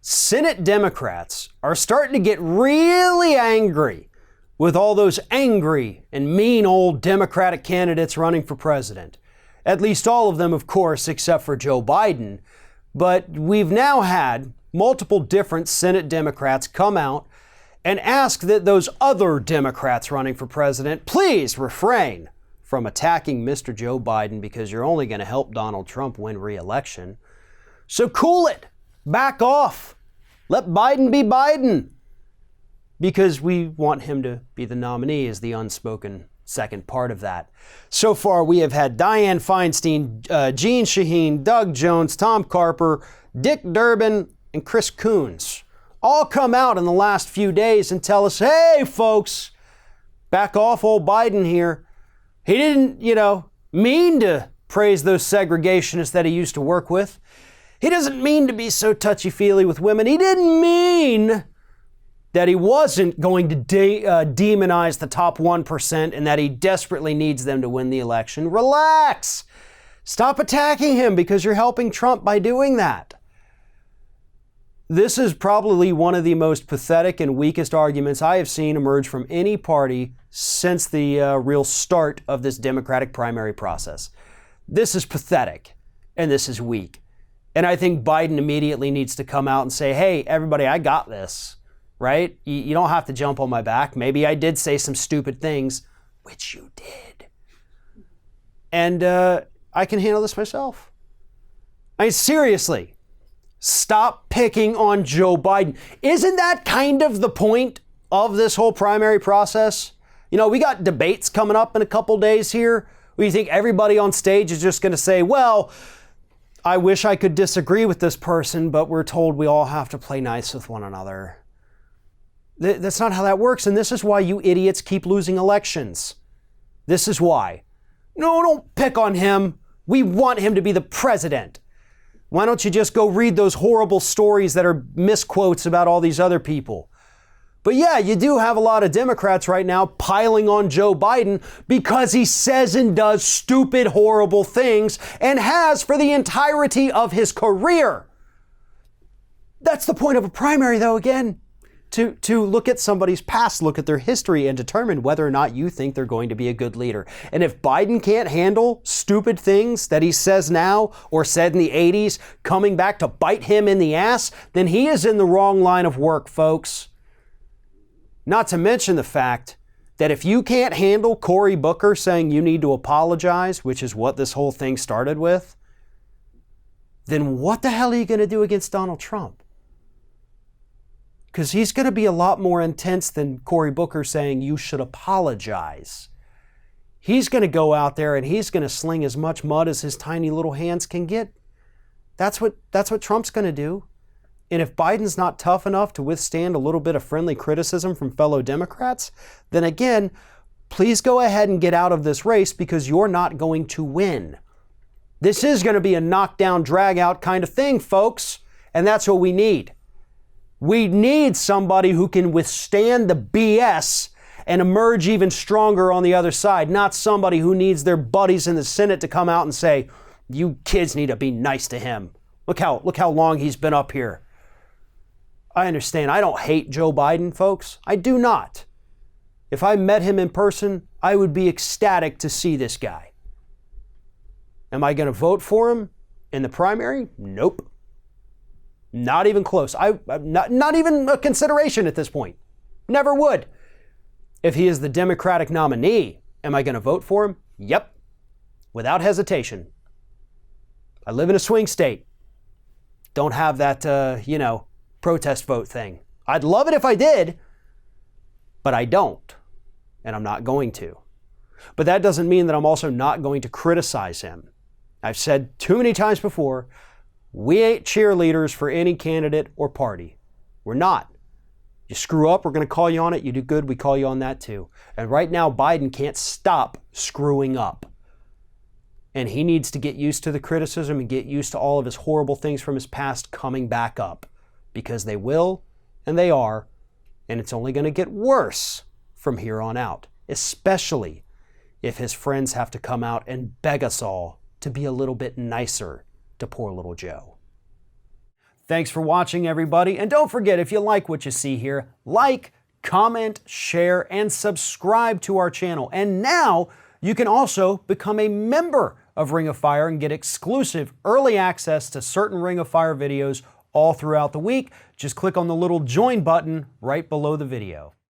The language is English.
Senate Democrats are starting to get really angry with all those angry and mean old Democratic candidates running for president. At least all of them, of course, except for Joe Biden. But we've now had multiple different Senate Democrats come out and ask that those other Democrats running for president please refrain from attacking Mr. Joe Biden because you're only going to help Donald Trump win re-election. So cool it. Back off. Let Biden be Biden. Because we want him to be the nominee is the unspoken second part of that. So far, we have had Dianne Feinstein, Jeanne Shaheen, Doug Jones, Tom Carper, Dick Durbin, and Chris Coons all come out in the last few days and tell us, hey, folks, back off old Biden here. He didn't, mean to praise those segregationists that he used to work with. He doesn't mean to be so touchy-feely with women. He didn't mean that he wasn't going to demonize the top 1% and that he desperately needs them to win the election. Relax. Stop attacking him because you're helping Trump by doing that. This is probably one of the most pathetic and weakest arguments I have seen emerge from any party since the real start of this Democratic primary process. This is pathetic and this is weak. And I think Biden immediately needs to come out and say, hey, everybody, I got this, right? You don't have to jump on my back. Maybe I did say some stupid things, which you did. And I can handle this myself. I mean, seriously, stop picking on Joe Biden. Isn't that kind of the point of this whole primary process? We got debates coming up in a couple days here where you think everybody on stage is just going to say, well, I wish I could disagree with this person, but we're told we all have to play nice with one another. That's not how that works, and this is why you idiots keep losing elections. This is why. No, don't pick on him. We want him to be the president. Why don't you just go read those horrible stories that are misquotes about all these other people? But yeah, you do have a lot of Democrats right now piling on Joe Biden because he says and does stupid, horrible things and has for the entirety of his career. That's the point of a primary, though, again, to look at somebody's past, look at their history and determine whether or not you think they're going to be a good leader. And if Biden can't handle stupid things that he says now or said in the 80s coming back to bite him in the ass, then he is in the wrong line of work, folks. Not to mention the fact that if you can't handle Cory Booker saying you need to apologize, which is what this whole thing started with, then what the hell are you going to do against Donald Trump? Because he's going to be a lot more intense than Cory Booker saying you should apologize. He's going to go out there and he's going to sling as much mud as his tiny little hands can get. That's what Trump's going to do. And if Biden's not tough enough to withstand a little bit of friendly criticism from fellow Democrats, then again, please go ahead and get out of this race because you're not going to win. This is going to be a knockdown, drag out kind of thing, folks. And that's what we need. We need somebody who can withstand the BS and emerge even stronger on the other side, not somebody who needs their buddies in the Senate to come out and say, you kids need to be nice to him. Look how long he's been up here. I understand. I don't hate Joe Biden, folks. I do not. If I met him in person, I would be ecstatic to see this guy. Am I going to vote for him in the primary? Nope. Not even close. Not even a consideration at this point. Never would. If he is the Democratic nominee, am I going to vote for him? Yep. Without hesitation. I live in a swing state. Don't have that, protest vote thing. I'd love it if I did, but I don't, and I'm not going to. But that doesn't mean that I'm also not going to criticize him. I've said too many times before, we ain't cheerleaders for any candidate or party. We're not. You screw up, we're going to call you on it. You do good, we call you on that too. And right now, Biden can't stop screwing up. And he needs to get used to the criticism and get used to all of his horrible things from his past coming back up. Because they will, and they are, and it's only going to get worse from here on out, especially if his friends have to come out and beg us all to be a little bit nicer to poor little Joe. Thanks for watching, everybody. And don't forget, if you like what you see here, like, comment, share, and subscribe to our channel. And now you can also become a member of Ring of Fire and get exclusive early access to certain Ring of Fire videos all throughout the week. Just click on the little join button right below the video.